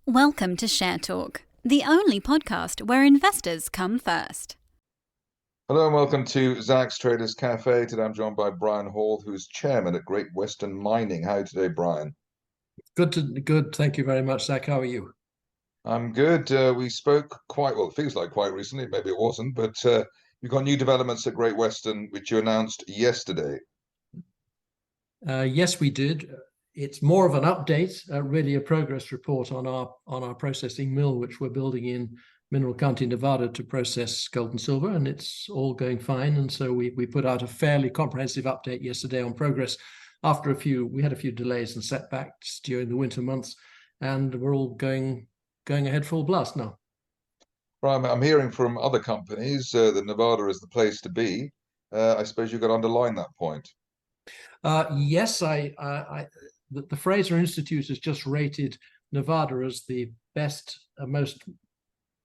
Welcome to Share Talk, the only podcast where investors come first. Hello and welcome to Zach's Traders Cafe. Today I'm joined by Bria Hall, who's chairman at Great Western Mining. How are you today, Brian? Good. Thank you very much, Zach. How are you? I'm good. We spoke it feels like quite recently, maybe it wasn't, but you've got new developments at Great Western, which you announced yesterday. Yes, we did. It's more of an update, really a progress report on our processing mill, which we're building in Mineral County, Nevada, to process gold and silver, and it's all going fine. And so we put out a fairly comprehensive update yesterday on progress. After we had a few delays and setbacks during the winter months, and we're all going ahead full blast now. Brian, I'm hearing from other companies that Nevada is the place to be. I suppose you've got to underline that point. Yes, the Fraser Institute has just rated Nevada as the best, most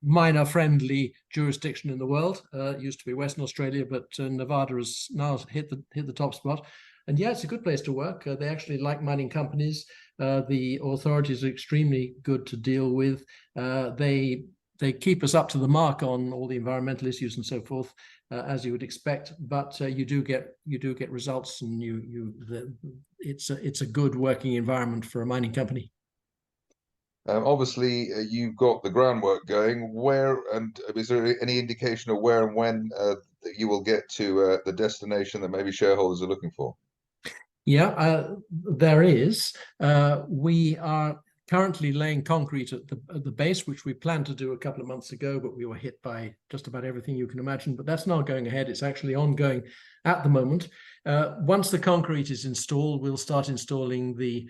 miner-friendly jurisdiction in the world. It used to be Western Australia, but Nevada has now hit the top spot. And yeah, it's a good place to work. They actually like mining companies. The authorities are extremely good to deal with. They keep us up to the mark on all the environmental issues and so forth, as you would expect. But you do get results, and it's a good working environment for a mining company. Obviously, you've got the groundwork going. Is there any indication of where and when that you will get to the destination that maybe shareholders are looking for? Yeah, there is. We are currently laying concrete at the base, which we planned to do a couple of months ago, but we were hit by just about everything you can imagine. But that's not going ahead. It's actually ongoing at the moment. Once the concrete is installed, we'll start installing the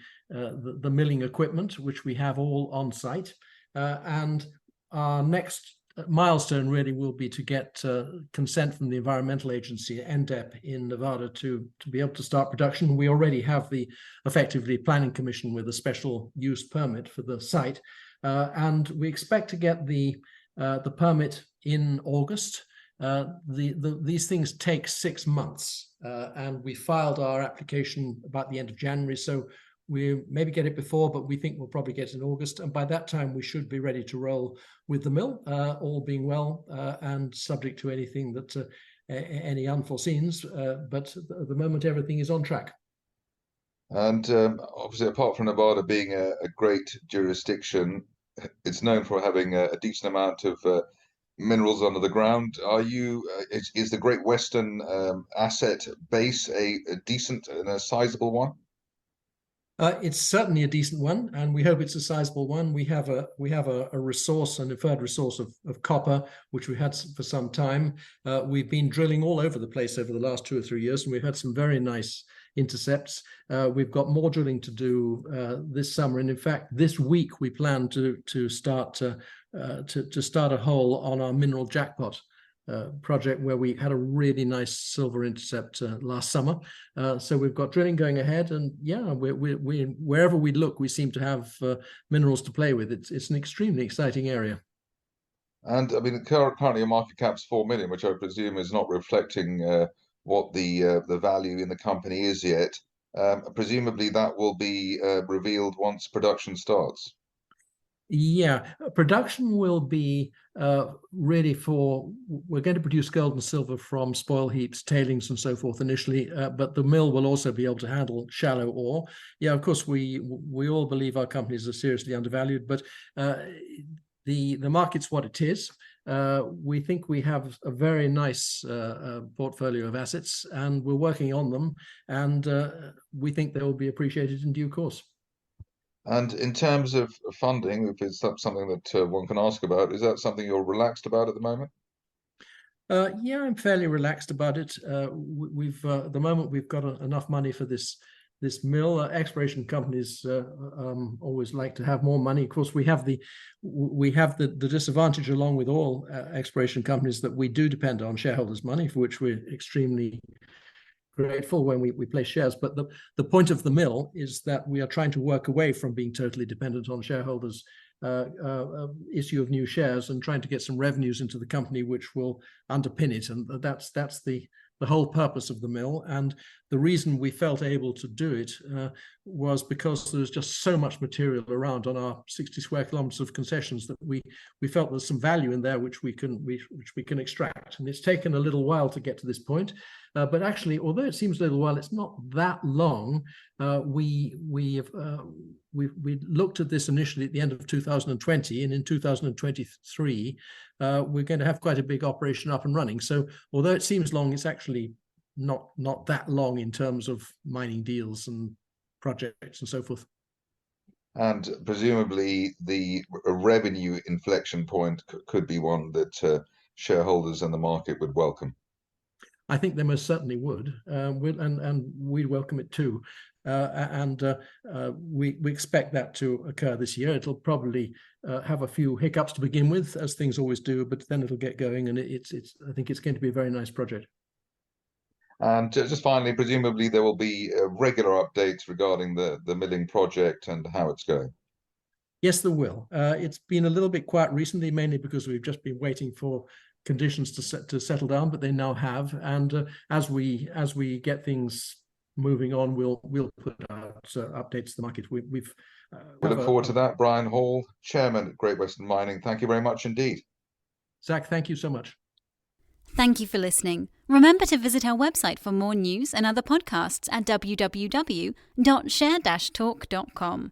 milling equipment, which we have all on site. And our next milestone really will be to get consent from the environmental agency, NDEP, in Nevada to be able to start production. We already have the effectively planning commission with a special use permit for the site, and we expect to get the permit in August. These things take 6 months, and we filed our application about the end of January, so we maybe get it before, but we think we'll probably get it in August. And by that time, we should be ready to roll with the mill, all being well, and subject to anything that any unforeseens. But at the moment, everything is on track. And obviously, apart from Nevada being a great jurisdiction, it's known for having a decent amount of minerals under the ground. Is the Great Western asset base a decent and a sizable one? It's certainly a decent one, and we hope it's a sizable one. We have a resource, an inferred resource of copper, which we've had for some time. We've been drilling all over the place over the last 2 or 3 years, and we've had some very nice intercepts. We've got more drilling to do this summer, and in fact, this week we plan to start a hole on our Mineral Jackpot project, where we had a really nice silver intercept last summer. So we've got drilling going ahead, and yeah, we wherever we look, we seem to have minerals to play with. It's an extremely exciting area. And I mean, currently your market cap's 4 million, which I presume is not reflecting what the value in the company is yet. Presumably that will be revealed once production starts. Yeah, production will be really we're going to produce gold and silver from spoil heaps, tailings, and so forth initially, but the mill will also be able to handle shallow ore. Yeah, of course, we all believe our companies are seriously undervalued, but the market's what it is. We think we have a very nice portfolio of assets, and we're working on them, and we think they will be appreciated in due course. And in terms of funding, if it's something that one can ask about, is that something you're relaxed about at the moment? Yeah, I'm fairly relaxed about it. At the moment we've got enough money for this mill. Exploration companies always like to have more money. Of course, we have the disadvantage, along with all exploration companies, that we do depend on shareholders' money, for which we're extremely grateful when we place shares. But the point of the mill is that we are trying to work away from being totally dependent on shareholders' issue of new shares, and trying to get some revenues into the company which will underpin it. And that's the the whole purpose of the mill. And the reason we felt able to do it was because there's just so much material around on our 60 square kilometers of concessions that we felt there's some value in there which we can extract. And it's taken a little while to get to this point. But actually, although it seems a little while, it's not that long. We looked at this initially at the end of 2020, and in 2023, we're going to have quite a big operation up and running. So although it seems long, it's actually not that long in terms of mining deals and projects and so forth. And presumably the revenue inflection point could be one that shareholders and the market would welcome. I think they most certainly would, and we'd welcome it too. We expect that to occur this year. It'll probably have a few hiccups to begin with, as things always do, but then it'll get going, and I think it's going to be a very nice project. And just finally, presumably there will be regular updates regarding the milling project and how it's going. Yes, there will. It's been a little bit quiet recently, mainly because we've just been waiting for conditions to settle down, but they now have. And as we get things moving on, we'll put out updates to the market. We look forward to that. Bria Hall, Chairman at Great Western Mining, thank you very much indeed. Zach, thank you so much. Thank you for listening. Remember to visit our website for more news and other podcasts at www.share-talk.com.